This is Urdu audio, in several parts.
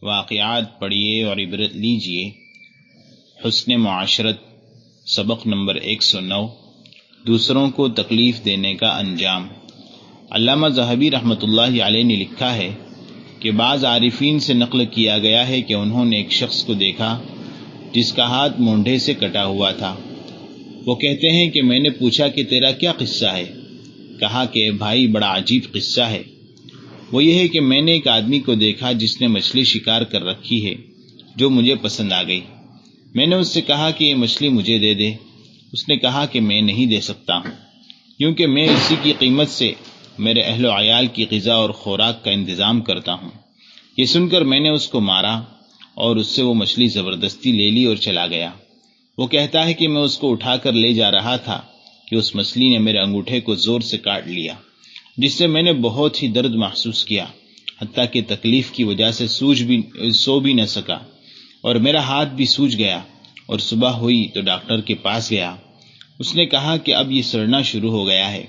واقعات پڑھیے اور عبرت لیجیے۔ حسن معاشرت، سبق نمبر 109، دوسروں کو تکلیف دینے کا انجام۔ علامہ ذہبی رحمۃ اللہ علیہ نے لکھا ہے کہ بعض عارفین سے نقل کیا گیا ہے کہ انہوں نے ایک شخص کو دیکھا جس کا ہاتھ مونڈھے سے کٹا ہوا تھا۔ وہ کہتے ہیں کہ میں نے پوچھا کہ تیرا کیا قصہ ہے؟ کہا کہ بھائی بڑا عجیب قصہ ہے، وہ یہ ہے کہ میں نے ایک آدمی کو دیکھا جس نے مچھلی شکار کر رکھی ہے جو مجھے پسند آ گئی۔ میں نے اس سے کہا کہ یہ مچھلی مجھے دے دے۔ اس نے کہا کہ میں نہیں دے سکتا ہوں، کیونکہ میں اسی کی قیمت سے میرے اہل و عیال کی غذا اور خوراک کا انتظام کرتا ہوں۔ یہ سن کر میں نے اس کو مارا اور اس سے وہ مچھلی زبردستی لے لی اور چلا گیا۔ وہ کہتا ہے کہ میں اس کو اٹھا کر لے جا رہا تھا کہ اس مچھلی نے میرے انگوٹھے کو زور سے کاٹ لیا، جس سے میں نے بہت ہی درد محسوس کیا، حتیٰ کہ تکلیف کی وجہ سے سو بھی نہ سکا، اور میرا ہاتھ بھی سوج گیا، اور صبح ہوئی تو ڈاکٹر کے پاس گیا۔ اس نے کہا کہ اب یہ سڑنا شروع ہو گیا ہے،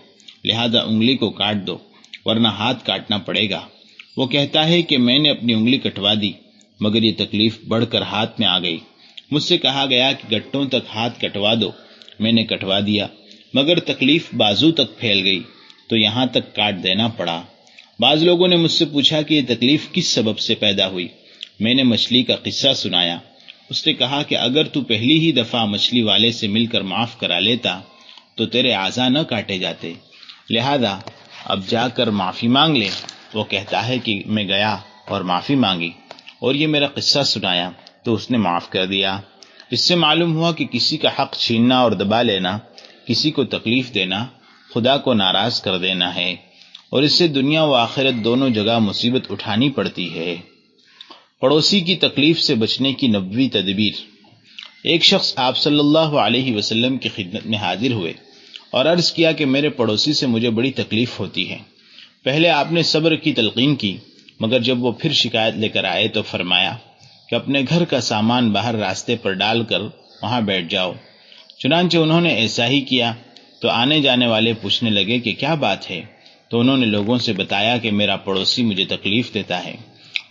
لہذا انگلی کو کاٹ دو ورنہ ہاتھ کاٹنا پڑے گا۔ وہ کہتا ہے کہ میں نے اپنی انگلی کٹوا دی، مگر یہ تکلیف بڑھ کر ہاتھ میں آ گئی۔ مجھ سے کہا گیا کہ گٹوں تک ہاتھ کٹوا دو، میں نے کٹوا دیا، مگر تکلیف بازو تک پھیل گئی تو یہاں تک کاٹ دینا پڑا۔ بعض لوگوں نے مجھ سے پوچھا کہ یہ تکلیف کس سبب سے پیدا ہوئی؟ میں نے مچھلی کا قصہ سنایا۔ اس نے کہا کہ اگر تو پہلی ہی دفعہ مچھلی والے سے مل کر معاف کرا لیتا تو تیرے اعضاء نہ کاٹے جاتے، لہذا اب جا کر معافی مانگ لے۔ وہ کہتا ہے کہ میں گیا اور معافی مانگی اور یہ میرا قصہ سنایا تو اس نے معاف کر دیا۔ اس سے معلوم ہوا کہ کسی کا حق چھیننا اور دبا لینا، کسی کو تکلیف دینا، خدا کو ناراض کر دینا ہے، اور اس سے دنیا و آخرت دونوں جگہ مصیبت اٹھانی پڑتی ہے۔ پڑوسی کی تکلیف سے بچنے کی نبوی تدبیر۔ ایک شخص آپ صلی اللہ علیہ وسلم کی خدمت میں حاضر ہوئے اور عرض کیا کہ میرے پڑوسی سے مجھے بڑی تکلیف ہوتی ہے۔ پہلے آپ نے صبر کی تلقین کی، مگر جب وہ پھر شکایت لے کر آئے تو فرمایا کہ اپنے گھر کا سامان باہر راستے پر ڈال کر وہاں بیٹھ جاؤ۔ چنانچہ انہوں نے ایسا ہی کیا تو آنے جانے والے پوچھنے لگے کہ کیا بات ہے؟ تو انہوں نے لوگوں سے بتایا کہ میرا پڑوسی مجھے تکلیف دیتا ہے۔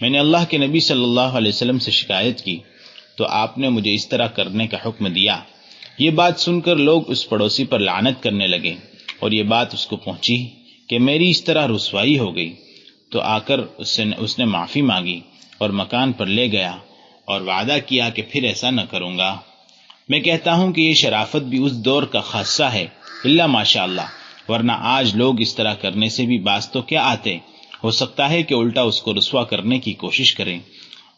میں نے اللہ کے نبی صلی اللہ علیہ وسلم سے شکایت کی تو آپ نے مجھے اس طرح کرنے کا حکم دیا۔ یہ بات سن کر لوگ اس پڑوسی پر لعنت کرنے لگے، اور یہ بات اس کو پہنچی کہ میری اس طرح رسوائی ہو گئی، تو آ کر اس نے معافی مانگی اور مکان پر لے گیا اور وعدہ کیا کہ پھر ایسا نہ کروں گا۔ میں کہتا ہوں کہ یہ شرافت بھی اس دور کا خاصہ ہے، الا ماشاء اللہ، ورنہ آج لوگ اس طرح کرنے سے بھی باز تو کیا آتے، ہو سکتا ہے کہ الٹا اس کو رسوا کرنے کی کوشش کریں۔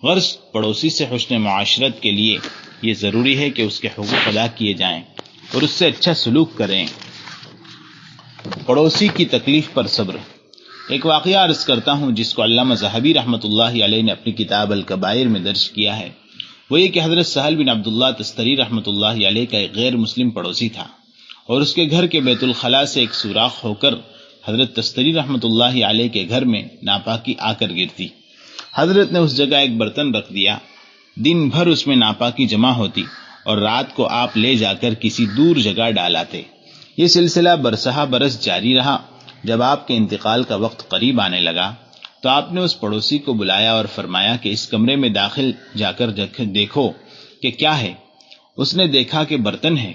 غرض پڑوسی سے حسن معاشرت کے لیے یہ ضروری ہے کہ اس کے حقوق ادا کیے جائیں اور اس سے اچھا سلوک کریں۔ پڑوسی کی تکلیف پر صبر۔ ایک واقعہ عرض کرتا ہوں جس کو علامہ ذہبی رحمۃ اللہ علیہ نے اپنی کتاب الکبائر میں درج کیا ہے۔ وہ یہ کہ حضرت سہل بن عبداللہ تستری رحمۃ اللہ علیہ کا ایک غیر مسلم پڑوسی تھا، اور اس کے گھر کے بیت الخلاء سے ایک سوراخ ہو کر حضرت تستری رحمۃ اللہ علیہ کے گھر میں ناپاکی آ کر گرتی۔ حضرت نے اس جگہ ایک برتن رکھ دیا، دن بھر اس میں ناپاکی جمع ہوتی اور رات کو آپ لے جا کر کسی دور جگہ ڈالاتے۔ یہ سلسلہ برسہ برس جاری رہا۔ جب آپ کے انتقال کا وقت قریب آنے لگا تو آپ نے اس پڑوسی کو بلایا اور فرمایا کہ اس کمرے میں داخل جا کر دیکھو کہ کیا ہے۔ اس نے دیکھا کہ برتن ہے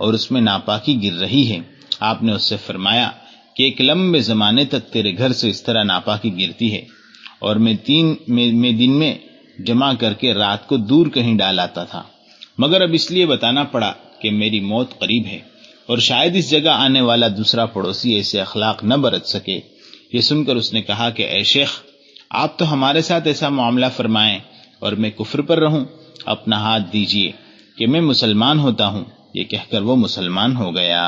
اور اس میں ناپاکی گر رہی ہے۔ آپ نے اس سے فرمایا کہ ایک لمبے زمانے تک تیرے گھر سے اس طرح ناپاکی گرتی ہے، اور میں دن میں جمع کر کے رات کو دور کہیں ڈال آتا تھا، مگر اب اس لیے بتانا پڑا کہ میری موت قریب ہے، اور شاید اس جگہ آنے والا دوسرا پڑوسی ایسے اخلاق نہ برت سکے۔ یہ سن کر اس نے کہا کہ اے شیخ، آپ تو ہمارے ساتھ ایسا معاملہ فرمائیں اور میں کفر پر رہوں، اپنا ہاتھ دیجئے کہ میں مسلمان ہوتا ہوں۔ یہ کہہ کر وہ مسلمان ہو گیا۔